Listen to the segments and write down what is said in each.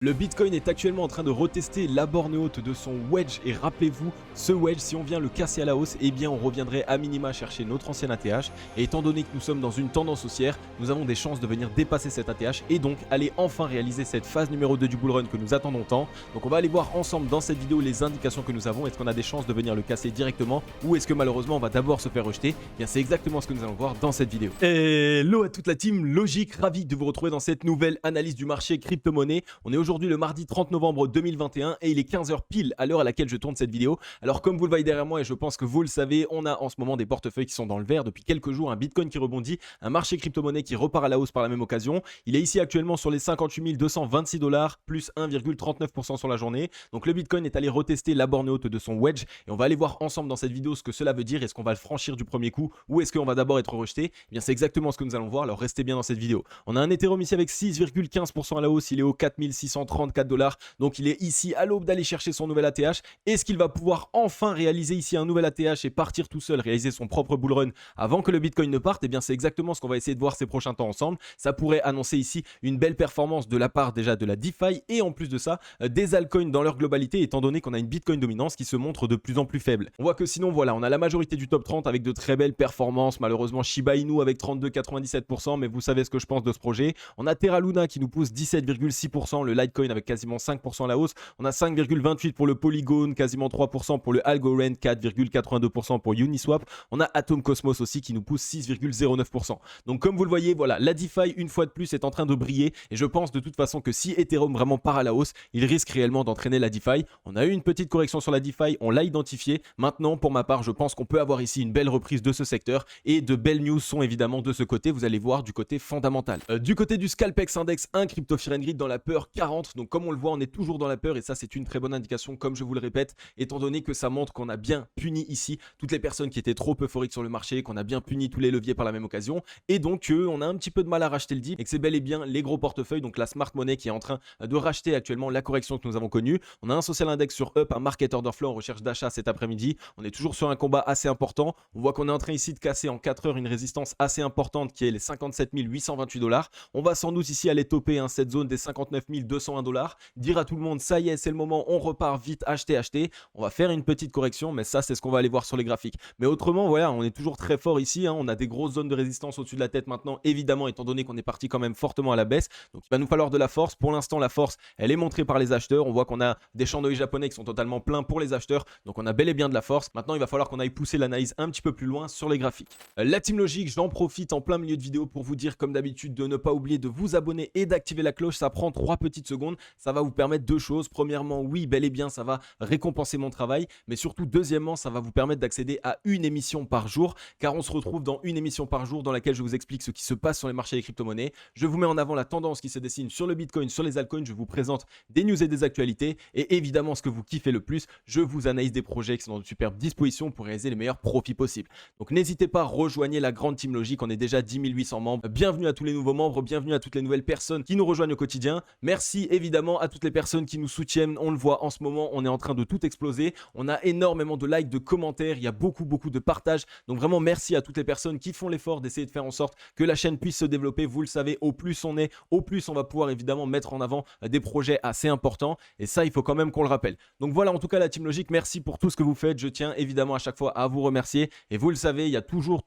Le Bitcoin est actuellement en train de retester la borne haute de son wedge et rappelez-vous, ce wedge, si on vient le casser à la hausse, eh bien on reviendrait à minima chercher notre ancien ATH et étant donné que nous sommes dans une tendance haussière, nous avons des chances de venir dépasser cet ATH et donc aller enfin réaliser cette phase numéro 2 du bull run que nous attendons tant. Donc on va aller voir ensemble dans cette vidéo les indications que nous avons, est-ce qu'on a des chances de venir le casser directement ou est-ce que malheureusement on va d'abord se faire rejeter? Eh bien c'est exactement ce que nous allons voir dans cette vidéo. Hello à toute la team Logic, ravi de vous retrouver dans cette nouvelle analyse du marché crypto-monnaie. On est aujourd'hui le mardi 30 novembre 2021 et il est 15h pile à l'heure à laquelle je tourne cette vidéo. Alors comme vous le voyez derrière moi et je pense que vous le savez, on a en ce moment des portefeuilles qui sont dans le vert depuis quelques jours, un Bitcoin qui rebondit, un marché crypto-monnaie qui repart à la hausse par la même occasion. Il est ici actuellement sur les 58 226 $, plus 1,39% sur la journée. Donc le Bitcoin est allé retester la borne haute de son wedge et on va aller voir ensemble dans cette vidéo ce que cela veut dire. Est-ce qu'on va le franchir du premier coup ou est-ce qu'on va d'abord être rejeté? Eh bien c'est exactement ce que nous allons voir, alors restez bien dans cette vidéo. On a un Ethereum ici avec 6,15% à la hausse, il est au 4634 $. Donc il est ici à l'aube d'aller chercher son nouvel ATH. Est-ce qu'il va pouvoir enfin réaliser ici un nouvel ATH et partir tout seul, réaliser son propre bull run avant que le Bitcoin ne parte? Eh bien c'est exactement ce qu'on va essayer de voir ces prochains temps ensemble. Ça pourrait annoncer ici une belle performance de la part déjà de la DeFi et en plus de ça des altcoins dans leur globalité, étant donné qu'on a une Bitcoin dominance qui se montre de plus en plus faible. On voit que sinon voilà, on a la majorité du top 30 avec de très belles performances. Malheureusement Shiba Inu avec 32,97%, mais vous savez ce que je pense de ce projet. On a Terra Luna qui nous pousse 17,6%, le Litecoin avec quasiment 5% à la hausse. On a 5,28% pour le Polygon, quasiment 3% pour le Algorand, 4,82% pour Uniswap. On a Atom Cosmos aussi qui nous pousse 6,09%. Donc comme vous le voyez, voilà, la DeFi une fois de plus est en train de briller et je pense de toute façon que si Ethereum vraiment part à la hausse, il risque réellement d'entraîner la DeFi. On a eu une petite correction sur la DeFi, on l'a identifié. Maintenant, pour ma part, je pense qu'on peut avoir ici une belle reprise de ce secteur et de belles news sont évidemment de ce côté, vous allez voir, du côté fondamental. Du côté du Scalpex Index 1, Crypto Fear and Greed dans la peur 40. Donc comme on le voit, on est toujours dans la peur et ça c'est une très bonne indication comme je vous le répète, étant donné que ça montre qu'on a bien puni ici toutes les personnes qui étaient trop euphoriques sur le marché, qu'on a bien puni tous les leviers par la même occasion et donc on a un petit peu de mal à racheter le dip et que c'est bel et bien les gros portefeuilles, donc la smart money qui est en train de racheter actuellement la correction que nous avons connue. On a un social index sur Up, un market order flow en recherche d'achat cet après-midi. On est toujours sur un combat assez important. On voit qu'on est en train ici de casser en 4 heures une résistance assez importante qui est les 57 828 $. On va sans doute ici aller toper cette zone des 59 201 $, dire à tout le monde ça y est c'est le moment, on repart vite, acheter. On va faire une petite correction mais ça c'est ce qu'on va aller voir sur les graphiques. Mais autrement voilà, on est toujours très fort ici, on a des grosses zones de résistance au-dessus de la tête maintenant évidemment étant donné qu'on est parti quand même fortement à la baisse. Donc il va nous falloir de la force. Pour l'instant la force elle est montrée par les acheteurs. On voit qu'on a des chandeliers japonais qui sont totalement pleins pour les acheteurs. Donc on a bel et bien de la force. Maintenant il va falloir qu'on aille pousser l'analyse un petit peu plus loin sur les graphiques. La team Logic, j'en profite en plein milieu de vidéo pour vous dire comme d'habitude de ne pas oublier de vous abonner et d'activer la cloche. Ça prend 3 petites secondes. Ça va vous permettre deux choses. Premièrement, oui, bel et bien, ça va récompenser mon travail. Mais surtout, deuxièmement, ça va vous permettre d'accéder à une émission par jour. Car on se retrouve dans une émission par jour dans laquelle je vous explique ce qui se passe sur les marchés des crypto-monnaies. Je vous mets en avant la tendance qui se dessine sur le Bitcoin, sur les altcoins. Je vous présente des news et des actualités. Et évidemment, ce que vous kiffez le plus, je vous analyse des projets qui sont dans de superbes dispositions pour réaliser les meilleurs profits possibles. Donc n'hésitez pas, rejoignez la grande team Logic. On est déjà 10 800 membres. Bienvenue à tous les nouveaux membres. Bienvenue à toutes les nouvelles personnes qui nous rejoignent au quotidien. Merci évidemment à toutes les personnes qui nous soutiennent. On le voit en ce moment, on est en train de tout exploser. On a énormément de likes, de commentaires. Il y a beaucoup de partages. Donc vraiment merci à toutes les personnes qui font l'effort d'essayer de faire en sorte que la chaîne puisse se développer. Vous le savez, au plus on est, au plus on va pouvoir évidemment mettre en avant des projets assez importants. Et ça, il faut quand même qu'on le rappelle. Donc voilà, en tout cas la team Logic, merci pour tout ce que vous faites. Je tiens évidemment à chaque fois à vous remercier. Et vous le savez, il y a toujours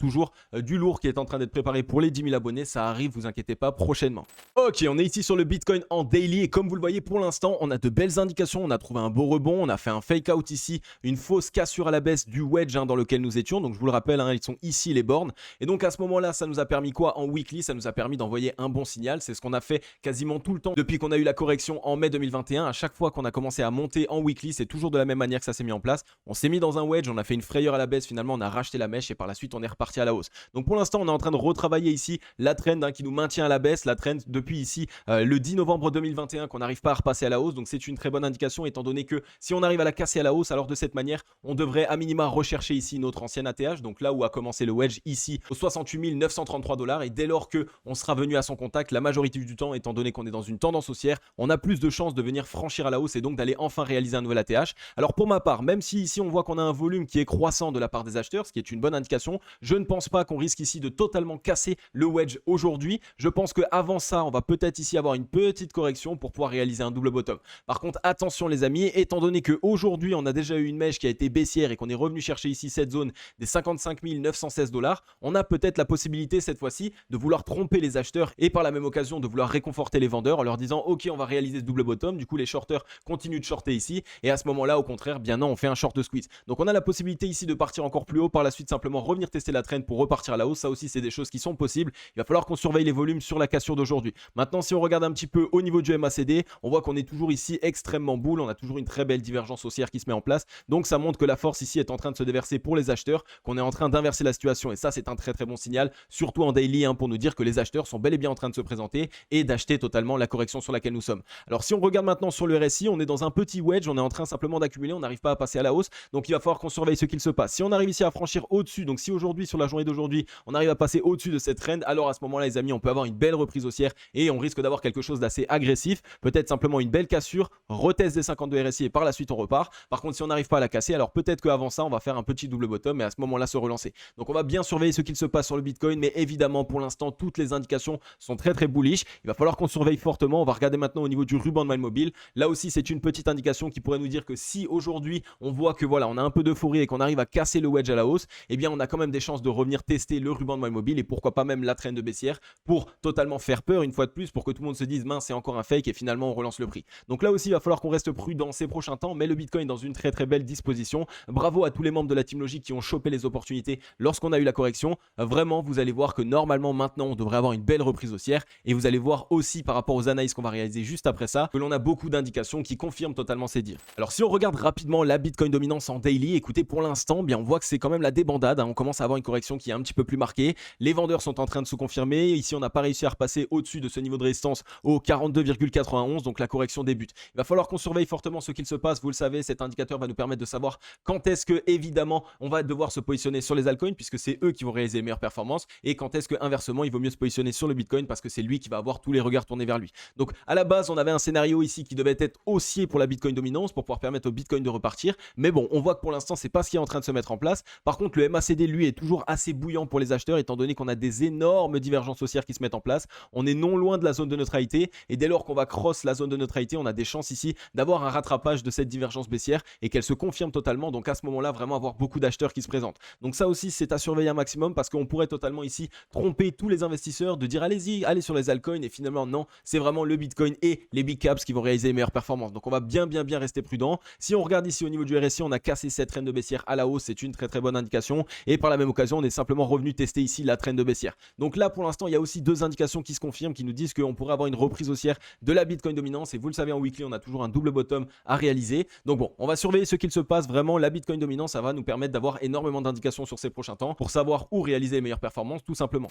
du lourd qui est en train d'être préparé pour les 10 000 abonnés. Ça arrive, vous inquiétez pas, prochainement. Ok, on est ici sur le Bitcoin en daily et comme vous le voyez pour l'instant, on a de belles indications. On a trouvé un beau rebond, on a fait un fake out ici, une fausse cassure à la baisse du wedge dans lequel nous étions. Donc je vous le rappelle, ils sont ici les bornes. Et donc à ce moment-là, ça nous a permis quoi en weekly? Ça nous a permis d'envoyer un bon signal. C'est ce qu'on a fait quasiment tout le temps depuis qu'on a eu la correction en mai 2021. À chaque fois qu'on a commencé à monter en weekly, c'est toujours de la même manière que ça s'est mis en place. On s'est mis dans un wedge, on a fait une frayeur à la baisse, finalement on a racheté la mèche et par la suite on est reparti à la hausse. Donc pour l'instant on est en train de retravailler ici la trend qui nous maintient à la baisse, la trend depuis ici le 10 novembre 2021 qu'on n'arrive pas à repasser à la hausse. Donc c'est une très bonne indication étant donné que si on arrive à la casser à la hausse, alors de cette manière on devrait à minima rechercher ici notre ancien ATH, donc là où a commencé le wedge ici aux 68 933 $. Et dès lors que on sera venu à son contact, la majorité du temps étant donné qu'on est dans une tendance haussière, on a plus de chances de venir franchir à la hausse et donc d'aller enfin réaliser un nouvel ATH. Alors pour ma part, même si ici on voit qu'on a un volume qui est croissant de la part des acheteurs, ce qui est une bonne indication, je ne pense pas qu'on risque ici de totalement casser le wedge aujourd'hui. Je pense qu'avant ça, on va peut-être ici avoir une petite correction pour pouvoir réaliser un double bottom. Par contre, attention les amis, étant donné qu'aujourd'hui on a déjà eu une mèche qui a été baissière et qu'on est revenu chercher ici cette zone des 55 916 $, on a peut-être la possibilité cette fois-ci de vouloir tromper les acheteurs et par la même occasion de vouloir réconforter les vendeurs en leur disant ok, on va réaliser ce double bottom. Du coup les shorteurs continuent de shorter ici et à ce moment-là au contraire, bien non, on fait un short squeeze. Donc on a la possibilité ici de partir encore plus haut, par la suite simplement revenir tester la trend pour repartir à la hausse. Ça aussi c'est des choses qui sont possibles. Il va falloir qu'on surveille les volumes sur la cassure d'aujourd'hui. Maintenant si on regarde un petit peu au niveau du MACD, on voit qu'on est toujours ici extrêmement bull. On a toujours une très belle divergence haussière qui se met en place. Donc ça montre que la force ici est en train de se déverser pour les acheteurs, qu'on est en train d'inverser la situation et ça c'est un très très bon signal, surtout en daily pour nous dire que les acheteurs sont bel et bien en train de se présenter et d'acheter totalement la correction sur laquelle nous sommes. Alors si on regarde maintenant sur le RSI, on est dans un petit wedge, on est en train simplement d'accumuler, on n'arrive pas à passer à la hausse, donc il va falloir qu'on surveille ce qu'il se passe. Si on arrive ici à franchir au-dessus, donc si aujourd'hui sur la journée d'aujourd'hui on arrive à passer au-dessus de cette trend, alors à ce moment là les amis on peut avoir une belle reprise haussière et on risque d'avoir quelque chose d'assez agressif, peut-être simplement une belle cassure, retest des 52 RSI et par la suite on repart. Par contre si on n'arrive pas à la casser, alors peut-être qu'avant ça on va faire un petit double bottom et à ce moment là se relancer. Donc on va bien surveiller ce qu'il se passe sur le Bitcoin, mais évidemment pour l'instant toutes les indications sont très très bullish. Il va falloir qu'on surveille fortement. On va regarder maintenant au niveau du ruban de Mile Mobile. Là aussi c'est une petite indication qui pourrait nous dire que si aujourd'hui on voit que voilà on a un peu d'euphorie et qu'on arrive à casser le wedge à la hausse, eh bien on a quand même des chances de revenir tester le ruban de Mile Mobile et pourquoi pas même la trend de baissière pour totalement faire peur une fois de plus, pour que tout le monde se dise mince c'est encore un fake et finalement on relance le prix. Donc là aussi il va falloir qu'on reste prudent ces prochains temps, mais le Bitcoin dans une très très belle disposition. Bravo à tous les membres de la Team Logic qui ont chopé les opportunités lorsqu'on a eu la correction. Vraiment vous allez voir que normalement maintenant on devrait avoir une belle reprise haussière et vous allez voir aussi par rapport aux analyses qu'on va réaliser juste après ça que l'on a beaucoup d'indications qui confirment totalement ces dires. Alors si on regarde rapidement la Bitcoin dominance en daily, écoutez pour l'instant bien on voit que c'est quand même la débandade, on commence à avoir une correction qui est un petit peu plus marquée, les vendeurs sont en train de se confirmer, ici on n'a pas réussi à repasser au-dessus de ce niveau de résistance au 42,91, donc la correction débute. Il va falloir qu'on surveille fortement ce qu'il se passe, vous le savez cet indicateur va nous permettre de savoir quand est-ce que évidemment on va devoir se positionner sur les altcoins puisque c'est eux qui vont réaliser les meilleures performances et quand est-ce que inversement il vaut mieux se positionner sur le Bitcoin parce que c'est lui qui va avoir tous les regards tournés vers lui. Donc à la base on avait un scénario ici qui devait être haussier pour la Bitcoin dominance pour pouvoir permettre au Bitcoin de repartir, mais bon on voit que pour l'instant c'est pas ce qui est en train de se mettre en place. Par contre le MACD lui est toujours assez bouillant pour les acheteurs étant donné qu'on a des énormes divergences haussières qui se mettent en place. On est non loin de la zone de neutralité et dès lors qu'on va cross la zone de neutralité on a des chances ici d'avoir un rattrapage de cette divergence baissière et qu'elle se confirme totalement. Donc à ce moment là vraiment avoir beaucoup d'acheteurs qui se présentent. Donc ça aussi c'est à surveiller un maximum parce qu'on pourrait totalement ici tromper tous les investisseurs de dire allez-y, allez sur les altcoins et finalement non, c'est vraiment le Bitcoin et les big caps qui vont réaliser les meilleures performances. Donc on va bien rester prudent. Si on regarde ici au niveau du RSI, on a cassé cette trend de baissière à la hausse, c'est une très très bonne indication et par la même occasion on est simplement revenu tester ici la trend de baissière. Donc là pour l'instant il y a aussi deux indications qui se confirment qui nous disent qu'on pourrait avoir une reprise haussière de la Bitcoin dominance et vous le savez en weekly on a toujours un double bottom à réaliser. Donc bon, on va surveiller ce qu'il se passe. Vraiment la Bitcoin dominance ça va nous permettre d'avoir énormément d'indications sur ces prochains temps pour savoir où réaliser les meilleures performances tout simplement.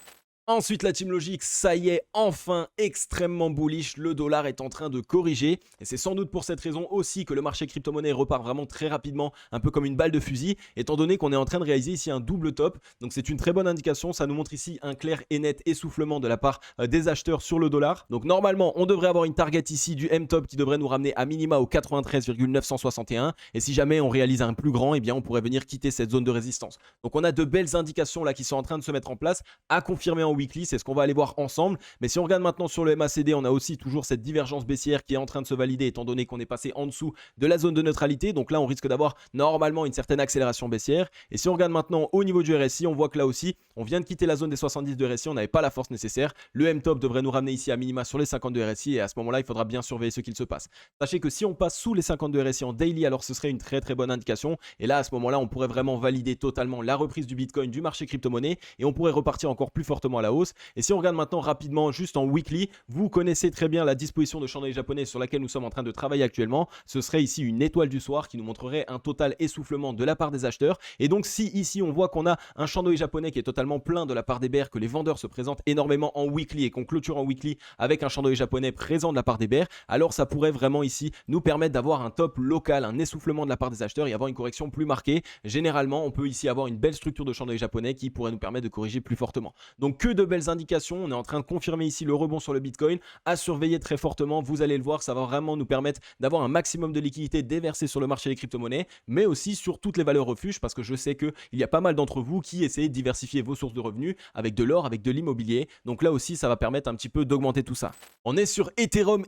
Ensuite la Team Logic, ça y est, enfin extrêmement bullish, le dollar est en train de corriger et c'est sans doute pour cette raison aussi que le marché crypto-monnaie repart vraiment très rapidement, un peu comme une balle de fusil, étant donné qu'on est en train de réaliser ici un double top. Donc c'est une très bonne indication, ça nous montre ici un clair et net essoufflement de la part des acheteurs sur le dollar. Donc normalement on devrait avoir une target ici du M-top qui devrait nous ramener à minima au 93,961 et si jamais on réalise un plus grand, eh bien on pourrait venir quitter cette zone de résistance. Donc on a de belles indications là qui sont en train de se mettre en place, à confirmer en weekly, c'est ce qu'on va aller voir ensemble. Mais si on regarde maintenant sur le MACD, on a aussi toujours cette divergence baissière qui est en train de se valider étant donné qu'on est passé en dessous de la zone de neutralité. Donc là on risque d'avoir normalement une certaine accélération baissière. Et si on regarde maintenant au niveau du RSI, on voit que là aussi on vient de quitter la zone des 70 de RSI, on n'avait pas la force nécessaire. Le M-top devrait nous ramener ici à minima sur les 52 RSI et à ce moment là il faudra bien surveiller ce qu'il se passe. Sachez que si on passe sous les 52 RSI en daily, alors ce serait une très très bonne indication et là à ce moment là on pourrait vraiment valider totalement la reprise du Bitcoin, du marché crypto-monnaie et on pourrait repartir encore plus fortement à la hausse. Et si on regarde maintenant rapidement juste en weekly, vous connaissez très bien la disposition de chandelier japonais sur laquelle nous sommes en train de travailler actuellement. Ce serait ici une étoile du soir qui nous montrerait un total essoufflement de la part des acheteurs. Et donc si ici on voit qu'on a un chandelier japonais qui est totalement plein de la part des bears, que les vendeurs se présentent énormément en weekly et qu'on clôture en weekly avec un chandelier japonais présent de la part des bears, alors ça pourrait vraiment ici nous permettre d'avoir un top local, un essoufflement de la part des acheteurs et avoir une correction plus marquée. Généralement on peut ici avoir une belle structure de chandelier japonais qui pourrait nous permettre de corriger plus fortement. Donc que de belles indications. On est en train de confirmer ici le rebond sur le Bitcoin, à surveiller très fortement. Vous allez le voir, ça va vraiment nous permettre d'avoir un maximum de liquidité déversée sur le marché des crypto-monnaies, mais aussi sur toutes les valeurs refuges, parce que je sais qu'il y a pas mal d'entre vous qui essayez de diversifier vos sources de revenus avec de l'or, avec de l'immobilier. Donc là aussi, ça va permettre un petit peu d'augmenter tout ça. On est sur Ethereum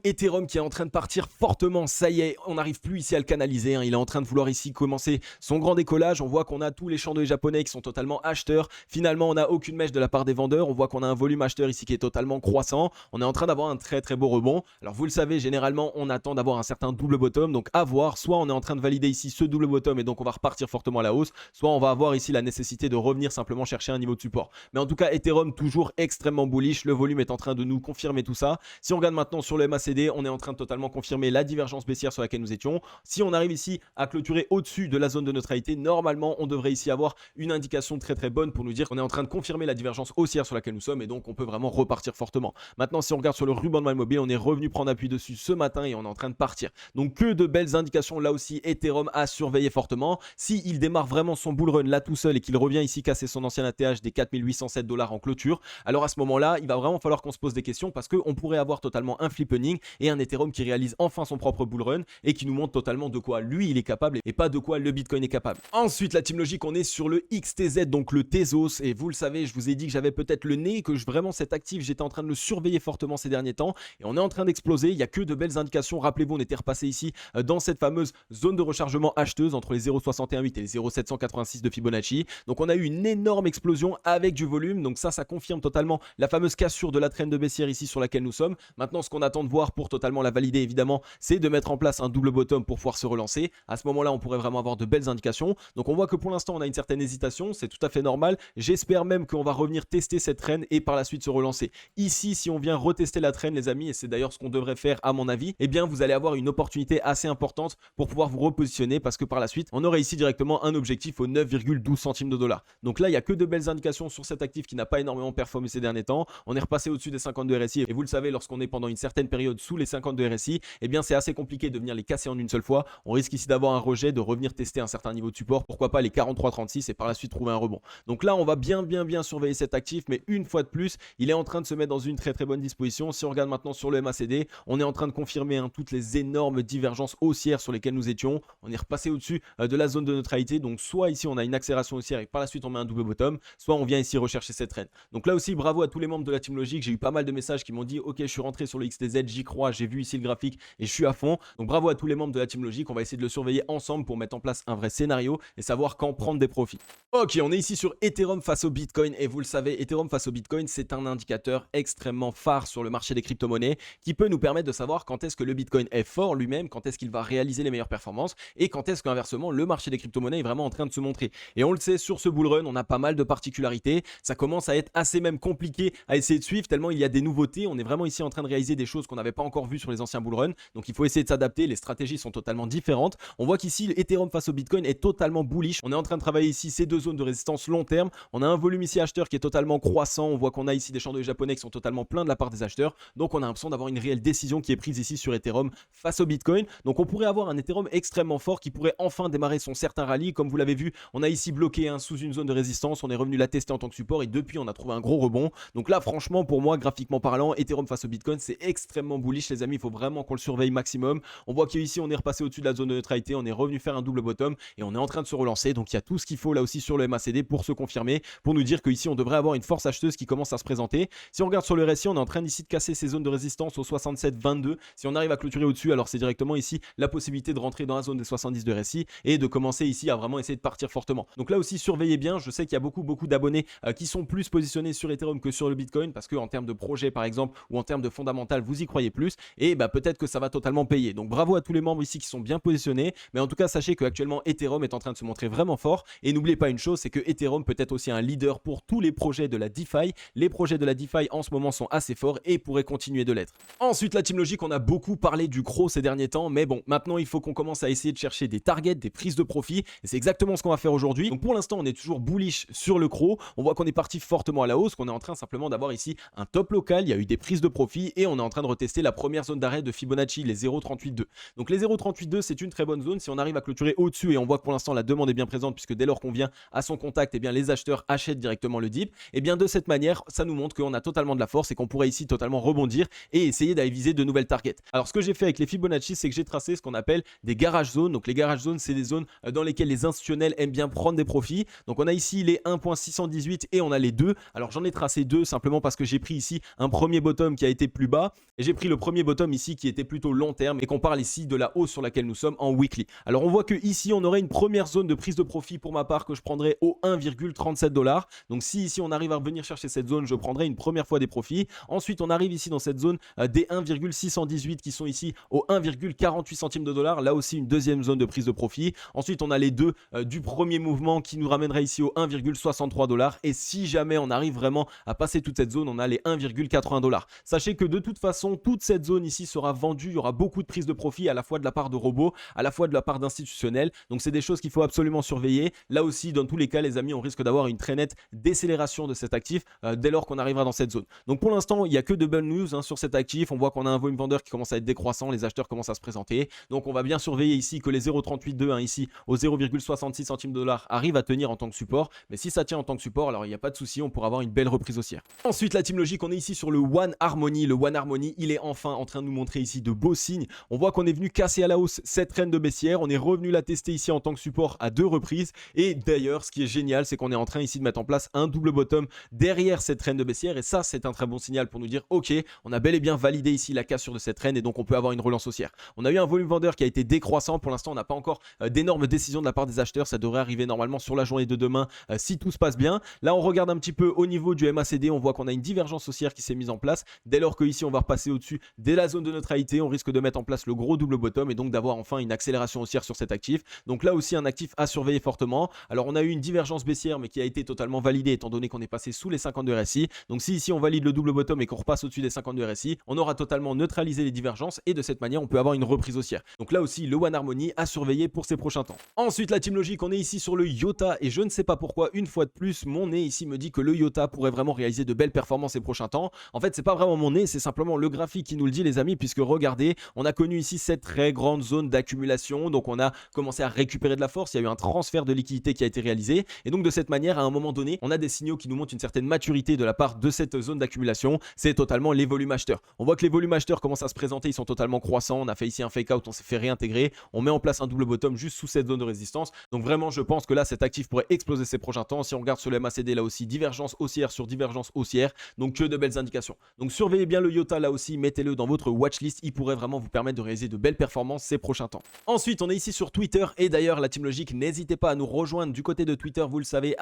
qui est en train de partir fortement. Ça y est, on n'arrive plus ici à le canaliser, hein. Il est en train de vouloir ici commencer son grand décollage. On voit qu'on a tous les chandeliers japonais qui sont totalement acheteurs. Finalement, on n'a aucune mèche de la part des vendeurs. On voit qu'on a un volume acheteur ici qui est totalement croissant. On est en train d'avoir un très beau rebond. Alors vous le savez, généralement, on attend d'avoir un certain double bottom. Donc à voir, soit on est en train de valider ici ce double bottom et donc on va repartir fortement à la hausse, soit on va avoir ici la nécessité de revenir simplement chercher un niveau de support. Mais en tout cas, Ethereum toujours extrêmement bullish. Le volume est en train de nous confirmer tout ça. Si on regarde maintenant sur le MACD, on est en train de totalement confirmer la divergence baissière sur laquelle nous étions. Si on arrive ici à clôturer au-dessus de la zone de neutralité, normalement on devrait ici avoir une indication très bonne pour nous dire qu'on est en train de confirmer la divergence haussière sur laquelle nous sommes et donc on peut vraiment repartir fortement. Maintenant, si on regarde sur le ruban de mobile, on est revenu prendre appui dessus ce matin et on est en train de partir. Donc que de belles indications là aussi. Ethereum à surveiller fortement. S'il démarre vraiment son bull run là tout seul et qu'il revient ici casser son ancien ATH des 4807 $ en clôture, alors à ce moment-là, il va vraiment falloir qu'on se pose des questions parce qu'on pourrait avoir totalement un flippening et un Ethereum qui réalise enfin son propre bull run et qui nous montre totalement de quoi lui il est capable et pas de quoi le Bitcoin est capable. Ensuite, la team logique, on est sur le XTZ, donc le Tezos, et vous le savez, je vous ai dit que j'avais peut-être le nez, que vraiment cet actif, j'étais en train de le surveiller fortement ces derniers temps et on est en train d'exploser. Il n'y a que de belles indications. Rappelez-vous, on était repassé ici dans cette fameuse zone de rechargement acheteuse entre les 0,618 et les 0,786 de Fibonacci. Donc on a eu une énorme explosion avec du volume, donc ça confirme totalement la fameuse cassure de la traîne de baissière ici sur laquelle nous sommes. Maintenant, ce qu'on attend de voir pour totalement la valider, évidemment, c'est de mettre en place un double bottom pour pouvoir se relancer. À ce moment-là, on pourrait vraiment avoir de belles indications. Donc on voit que pour l'instant, on a une certaine hésitation, c'est tout à fait normal. J'espère même qu'on va revenir tester cette traîne et par la suite se relancer. Ici, si on vient retester la traîne, les amis, et c'est d'ailleurs ce qu'on devrait faire à mon avis, eh bien vous allez avoir une opportunité assez importante pour pouvoir vous repositionner parce que par la suite, on aurait ici directement un objectif aux 9,12 centimes de dollar. Donc là, il n'y a que de belles indications sur cet actif qui n'a pas énormément performé ces derniers temps. On est repassé au-dessus des 52 RSI et vous le savez, lorsqu'on est pendant une certaine période sous les 52 RSI, eh bien c'est assez compliqué de venir les casser en une seule fois. On risque ici d'avoir un rejet, de revenir tester un certain niveau de support, pourquoi pas les 43,36 et par la suite trouver un rebond. Donc là, on va bien surveiller cet actif, mais une fois de plus, il est en train de se mettre dans une très bonne disposition. Si on regarde maintenant sur le MACD, on est en train de confirmer toutes les énormes divergences haussières sur lesquelles nous étions. On est repassé au-dessus de la zone de neutralité. Donc soit ici on a une accélération haussière et par la suite on met un double bottom, soit on vient ici rechercher cette traîne. Donc là aussi, bravo à tous les membres de la team logique. J'ai eu pas mal de messages qui m'ont dit ok, je suis rentré sur le XTZ, j'y crois, j'ai vu ici le graphique et je suis à fond. Donc bravo à tous les membres de la team logique. On va essayer de le surveiller ensemble pour mettre en place un vrai scénario et savoir quand prendre des profits. Ok, on est ici sur Ethereum face au Bitcoin et vous le savez, Ethereum face au Bitcoin, c'est un indicateur extrêmement phare sur le marché des crypto-monnaies qui peut nous permettre de savoir quand est-ce que le Bitcoin est fort lui-même, quand est-ce qu'il va réaliser les meilleures performances et quand est-ce qu'inversement le marché des crypto-monnaies est vraiment en train de se montrer. Et on le sait, sur ce bull run, on a pas mal de particularités. Ça commence à être assez même compliqué à essayer de suivre tellement il y a des nouveautés. On est vraiment ici en train de réaliser des choses qu'on n'avait pas encore vues sur les anciens bull runs. Donc il faut essayer de s'adapter. Les stratégies sont totalement différentes. On voit qu'ici, Ethereum face au Bitcoin est totalement bullish. On est en train de travailler ici ces deux zones de résistance long terme. On a un volume ici acheteur qui est totalement croissant. On voit qu'on a ici des chandeliers japonais qui sont totalement pleins de la part des acheteurs. Donc on a l'impression d'avoir une réelle décision qui est prise ici sur Ethereum face au Bitcoin. Donc on pourrait avoir un Ethereum extrêmement fort qui pourrait enfin démarrer son certain rallye. Comme vous l'avez vu, on a ici bloqué sous une zone de résistance. On est revenu la tester en tant que support et depuis on a trouvé un gros rebond. Donc là franchement pour moi, graphiquement parlant, Ethereum face au Bitcoin c'est extrêmement bullish les amis. Il faut vraiment qu'on le surveille maximum. On voit qu'ici on est repassé au-dessus de la zone de neutralité. On est revenu faire un double bottom et on est en train de se relancer. Donc il y a tout ce qu'il faut là aussi sur le MACD pour se confirmer, pour nous dire qu'ici on devrait avoir une force acheteuse qui commence à se présenter. Si on regarde sur le RSI, on est en train ici de casser ces zones de résistance au 67,22. Si on arrive à clôturer au-dessus, alors c'est directement ici la possibilité de rentrer dans la zone des 70 de RSI et de commencer ici à vraiment essayer de partir fortement. Donc là aussi surveillez bien, je sais qu'il y a beaucoup d'abonnés qui sont plus positionnés sur Ethereum que sur le Bitcoin parce que en termes de projet par exemple ou en termes de fondamental vous y croyez plus et peut-être que ça va totalement payer. Donc bravo à tous les membres ici qui sont bien positionnés, mais en tout cas sachez qu'actuellement Ethereum est en train de se montrer vraiment fort et n'oubliez pas une chose, c'est que Ethereum peut être aussi un leader pour tous les projets de la DeFi. Les projets de la DeFi en ce moment sont assez forts et pourraient continuer de l'être. Ensuite la team logique, on a beaucoup parlé du CRO ces derniers temps, mais bon maintenant il faut qu'on commence à essayer de chercher des targets, des prises de profit et c'est exactement ce qu'on va faire aujourd'hui. Donc pour l'instant on est toujours bullish sur le CRO, on voit qu'on est parti fortement à la hausse, qu'on est en train simplement d'avoir ici un top local, il y a eu des prises de profit et on est en train de retester la première zone d'arrêt de Fibonacci, les 0,382. Donc les 0,382 c'est une très bonne zone. Si on arrive à clôturer au-dessus et on voit que pour l'instant la demande est bien présente puisque dès lors qu'on vient à son contact, eh bien les acheteurs achètent directement le dip, et bien de cette manière, ça nous montre qu'on a totalement de la force et qu'on pourrait ici totalement rebondir et essayer d'aller viser de nouvelles targets. Alors ce que j'ai fait avec les Fibonacci, c'est que j'ai tracé ce qu'on appelle des garage zones. Donc les garage zones, c'est des zones dans lesquelles les institutionnels aiment bien prendre des profits. Donc on a ici les 1.618 et on a les 2. Alors j'en ai tracé 2 simplement parce que j'ai pris ici un premier bottom qui a été plus bas et j'ai pris le premier bottom ici qui était plutôt long terme et qu'on parle ici de la hausse sur laquelle nous sommes en weekly. Alors on voit que ici on aurait une première zone de prise de profit pour ma part que je prendrais au 1,37$. Donc si ici on arrive à revenir chercher cette zone, je prendrai une première fois des profits. Ensuite on arrive ici dans cette zone des 1,618 qui sont ici au 1,48 centimes de dollar. Là aussi une deuxième zone de prise de profit. Ensuite on a les deux du premier mouvement qui nous ramènerait ici au 1,63$. Et si jamais on arrive vraiment à passer toute cette zone, on a les 1,80$. Sachez que de toute façon, toute cette zone ici sera vendue. Il y aura beaucoup de prise de profit à la fois de la part de robots, à la fois de la part d'institutionnels. Donc c'est des choses qu'il faut absolument surveiller. Là aussi, dans tous les cas, les amis, on risque d'avoir une très nette décélération de cet actif dès lors qu'on arrivera dans cette zone. Donc pour l'instant, il n'y a que de bonnes news sur cet actif. On voit qu'on a un volume vendeur qui commence à être décroissant. Les acheteurs commencent à se présenter. Donc on va bien surveiller ici que les 0,38,2 ici au 0,66 centimes de dollar arrivent à tenir en tant que support. Mais si ça tient en tant que support, alors il n'y a pas de souci, on pourra avoir une belle reprise haussière. Ensuite, la team logique, on est ici sur le One Harmony. Le One Harmony, il est enfin en train de nous montrer ici de beaux signes. On voit qu'on est venu casser à la hausse cette trend de baissière. On est revenu la tester ici en tant que support à 2 reprises. Et d'ailleurs, ce qui est génial, c'est qu'on est en train ici de mettre en place un double bottom derrière cette trend de baissière. Et ça, c'est un très bon signal pour nous dire, ok, on a bel et bien validé ici la cassure de cette trend et donc on peut avoir une relance haussière. On a eu un volume vendeur qui a été décroissant. Pour l'instant, on n'a pas encore d'énormes décisions de la part des acheteurs. Ça devrait arriver normalement sur la journée de demain si tout se passe bien. Là, on regarde un petit peu au niveau du MACD. On voit qu'on a une divergence haussière qui s'est mise en place. Dès lors que ici, on va repasser au-dessus dès la zone de neutralité, on risque de mettre en place le gros double bottom et donc d'avoir enfin une accélération haussière sur cet actif. Donc là aussi, un actif à surveiller fortement. Alors, on a eu une divergence baissière, mais qui a été totalement validée étant donné qu'on est passé sous les 52 RSI. Donc, si ici, on valide le double bottom et qu'on repasse au-dessus des 52 RSI, on aura totalement neutralisé les divergences et de cette manière, on peut avoir une reprise haussière. Donc là aussi, le One Harmony à surveiller pour ces prochains temps. Ensuite, la team logique, on est ici sur le IOTA et je ne sais pas pourquoi, une fois de plus, mon nez ici me dit que le IOTA pourrait vraiment réaliser de belles performances ces prochains temps. En fait, c'est pas vraiment mon nez, c'est simplement le graphique qui nous le dit, les amis, puisque regardez, on a connu ici cette très grande zone d'accumulation. Donc, on a commencé à récupérer de la force. Il y a eu un transfert de liquidité qui a été réalisé. Et donc, de cette manière, à un moment donné, on a des signaux qui nous montrent une certaine maturité de la part de cette zone d'accumulation. C'est totalement les volumes acheteurs. On voit que les volumes acheteurs commencent à se présenter. Ils sont totalement croissants. On a fait ici un fake out, on s'est fait réintégrer. On met en place un double bottom juste sous cette zone de résistance. Donc, vraiment, je pense que là, cet actif pourrait exploser ces prochains temps. Si on regarde sur le MACD, là aussi, divergence haussière sur divergence haussière. Donc, que de belles indications. Donc, surveillez bien le IOTA là aussi. Mettez-le dans votre watchlist. Il pourrait vraiment vous permettre de réaliser de belles performances ces prochains temps. Ensuite, on est ici sur Twitter. Et d'ailleurs, la team logique, n'hésitez pas à nous rejoindre du côté de Twitter. Vous le savez,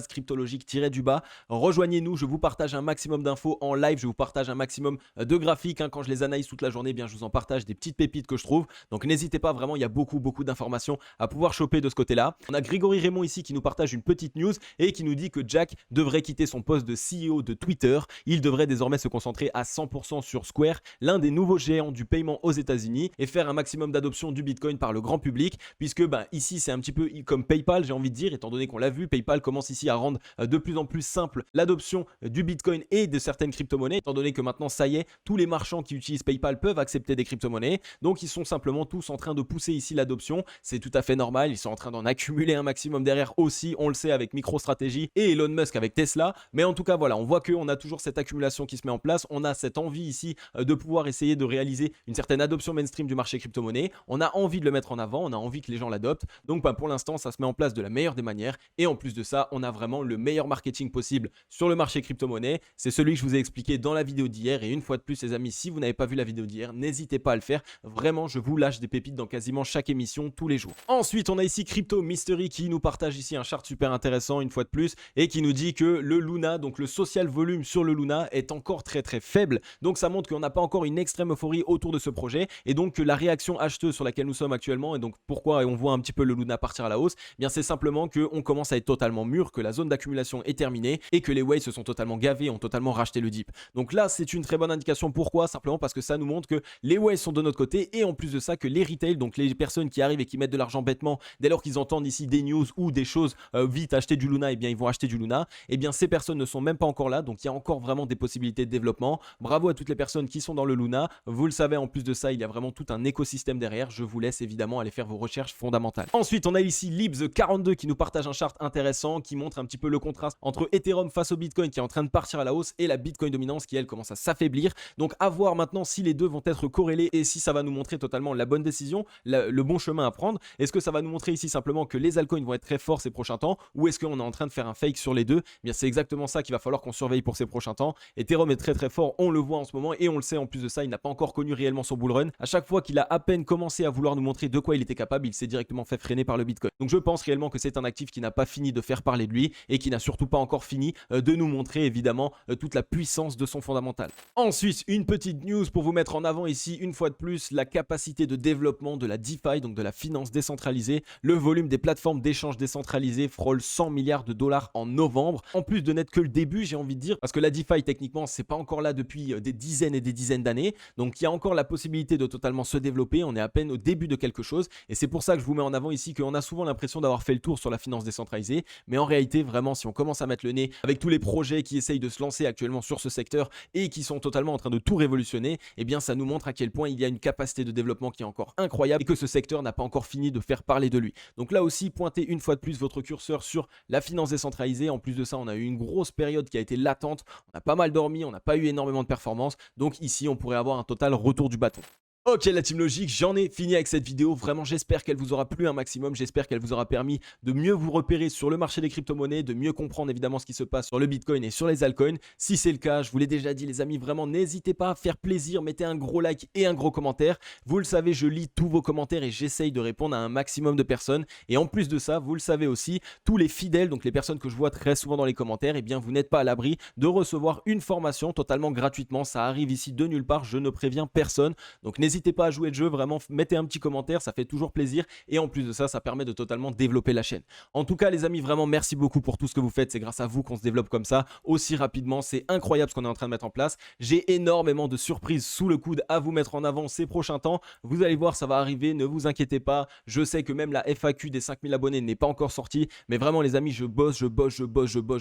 @cryptologique-du-bas. Rejoignez-nous. Je vous partage un maximum d'infos en live. Je vous partage un maximum de graphiques. Quand je les analyse toute la journée, eh bien, je vous en partage des petites pépites que je trouve. Donc, n'hésitez pas. Vraiment, il y a beaucoup d'informations à pouvoir choper de ce côté-là. On a Grégory Raymond ici qui nous partage une petite news et qui nous dit que Jack devrait quitter son poste de CEO de Twitter. Il devrait désormais se concentrer à 100% sur Square, l'un des nouveaux géants du paiement aux États-Unis, et faire un maximum d'adoption du Bitcoin par le grand public, puisque ici c'est un petit peu comme PayPal, j'ai envie de dire, étant donné qu'on l'a vu, PayPal commence ici à rendre de plus en plus simple l'adoption du Bitcoin et de certaines crypto-monnaies, étant donné que maintenant ça y est, tous les marchands qui utilisent PayPal peuvent accepter des crypto-monnaies. Donc ils sont simplement tous en train de pousser ici l'adoption. C'est tout à fait normal, ils sont en train d'en accumuler un maximum derrière aussi, on le sait avec MicroStrategy et Elon Musk avec Tesla. Mais en tout cas voilà, on voit qu'on a toujours cette accumulation qui se met en place, on a cette envie ici de pouvoir essayer de réaliser une certaine adoption mainstream du marché crypto-monnaie. On a envie de le mettre en avant, on a envie que les gens l'adoptent. Donc pour l'instant ça se met en place de la meilleure des manières et en plus de ça on a vraiment le meilleur marketing possible sur le marché crypto-monnaie. C'est celui que je vous ai expliqué dans la vidéo d'hier et une fois de plus les amis, si vous n'avez pas vu la vidéo d'hier, n'hésitez pas à le faire. Vraiment je vous lâche des pépites dans quasiment chaque émission tous les jours. Ensuite on a ici Crypto Mystery qui nous partage ici un chart super intéressant une fois de plus et qui nous dit que le Luna, donc le social volume sur le Luna est encore très faible. Donc ça montre qu'on n'a pas encore une extrême euphorie autour de ce projet et donc que la réaction acheteuse sur laquelle nous sommes actuellement et donc pourquoi on voit un petit peu le Luna partir à la hausse, eh bien c'est simplement qu'on commence à être totalement mûr, que la zone d'accumulation est terminée et que les whales se sont totalement gavés, ont totalement racheté le dip. Donc là c'est une très bonne indication. Pourquoi? Simplement parce que ça nous montre que les whales sont de notre côté et en plus de ça que les retail, donc les personnes qui arrivent et qui mettent de l'argent bêtement dès lors qu'ils entendent ici des news ou des choses vite acheter du Luna, et bien ils vont acheter du Luna. Et bien ces personnes ne sont même pas encore là, donc il y a encore vraiment des possibilités de développement. Bravo à toutes les personnes qui sont dans le Luna. Vous le savez, en plus de ça, il y a vraiment tout un écosystème derrière. Je vous laisse évidemment aller faire vos recherches fondamentales. Ensuite, on a ici Libs42 qui nous partage un chart intéressant qui montre un petit peu le contraste entre Ethereum face au Bitcoin qui est en train de partir à la hausse et la Bitcoin dominance qui elle commence à s'affaiblir. Donc à voir maintenant si les deux vont être corrélés et si ça va nous montrer totalement la bonne décision, le bon chemin à prendre. Est-ce que ça va nous montrer ici simplement que les altcoins vont être très forts ces prochains temps, ou est-ce qu'on est en train de faire un fake sur les deux? Eh bien c'est exactement ça qu'il va falloir qu'on surveille pour ces prochains temps. Ethereum est très fort, on le voit en ce moment et on le sait en plus de ça, il n'a pas encore connu réellement son bull run. À chaque fois qu'il a à peine commencé à vouloir nous montrer de quoi il était capable, il s'est directement fait freiner par le Bitcoin. Donc je pense réellement que c'est un actif qui n'a pas fini de faire parler de lui et qui n'a surtout pas encore fini de nous montrer évidemment toute la puissance de son fondamental. Ensuite, une petite news pour vous mettre en avant ici une fois de plus la capacité de développement de la DeFi, donc de la finance décentralisée. Le volume des plateformes d'échange décentralisées frôle 100 milliards de dollars en novembre. En plus de n'être que le début, j'ai envie de dire, parce que la DeFi techniquement c'est pas encore là depuis des dizaines et des dizaines d'années, donc il y a encore la possibilité de totalement se développer. On est à peine au début de quelque chose et c'est pour ça que je vous mets en avant ici qu'on a souvent l'impression d'avoir fait le tour sur la finance décentralisée, mais en réalité vraiment si on commence à mettre le nez avec tous les projets qui essayent de se lancer actuellement sur ce secteur et qui sont totalement en train de tout révolutionner, eh bien ça nous montre à quel point il y a une capacité de développement qui est encore incroyable et que ce secteur n'a pas encore fini de faire parler de lui. Donc là aussi, pointez une fois de plus votre curseur sur la finance décentralisée. En plus de ça, on a eu une grosse période qui a été latente, on a pas mal dormi, on n'a pas eu énormément de performance, donc ici on pourrait avoir un total retour du bâton. Ok la team logique, j'en ai fini avec cette vidéo, vraiment j'espère qu'elle vous aura plu un maximum, j'espère qu'elle vous aura permis de mieux vous repérer sur le marché des crypto-monnaies, de mieux comprendre évidemment ce qui se passe sur le Bitcoin et sur les altcoins. Si c'est le cas, je vous l'ai déjà dit les amis, vraiment n'hésitez pas à faire plaisir, mettez un gros like et un gros commentaire. Vous le savez, je lis tous vos commentaires et j'essaye de répondre à un maximum de personnes. Et en plus de ça, vous le savez aussi, tous les fidèles, donc les personnes que je vois très souvent dans les commentaires, eh bien vous n'êtes pas à l'abri de recevoir une formation totalement gratuitement. Ça arrive ici de nulle part, je ne préviens personne. Donc n'hésitez pas à jouer le jeu, vraiment mettez un petit commentaire, ça fait toujours plaisir et en plus de ça, ça permet de totalement développer la chaîne. En tout cas les amis, vraiment merci beaucoup pour tout ce que vous faites, c'est grâce à vous qu'on se développe comme ça aussi rapidement, c'est incroyable ce qu'on est en train de mettre en place. J'ai énormément de surprises sous le coude à vous mettre en avant ces prochains temps, vous allez voir ça va arriver, ne vous inquiétez pas, je sais que même la FAQ des 5000 abonnés n'est pas encore sortie, mais vraiment les amis, je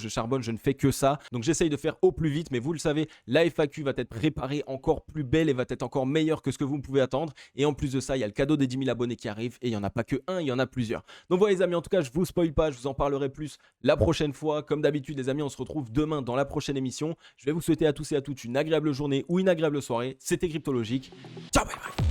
charbonne, je ne fais que ça, donc j'essaye de faire au plus vite, mais vous le savez, la FAQ va être préparée encore plus belle et va être encore meilleure que ce que vous pouvez attendre. Et en plus de ça, il y a le cadeau des 10 000 abonnés qui arrive et il n'y en a pas que un, il y en a plusieurs. Donc voilà les amis, en tout cas, je vous spoil pas, je vous en parlerai plus la prochaine fois. Comme d'habitude les amis, on se retrouve demain dans la prochaine émission. Je vais vous souhaiter à tous et à toutes une agréable journée ou une agréable soirée. C'était Cryptologique. Ciao, bye bye.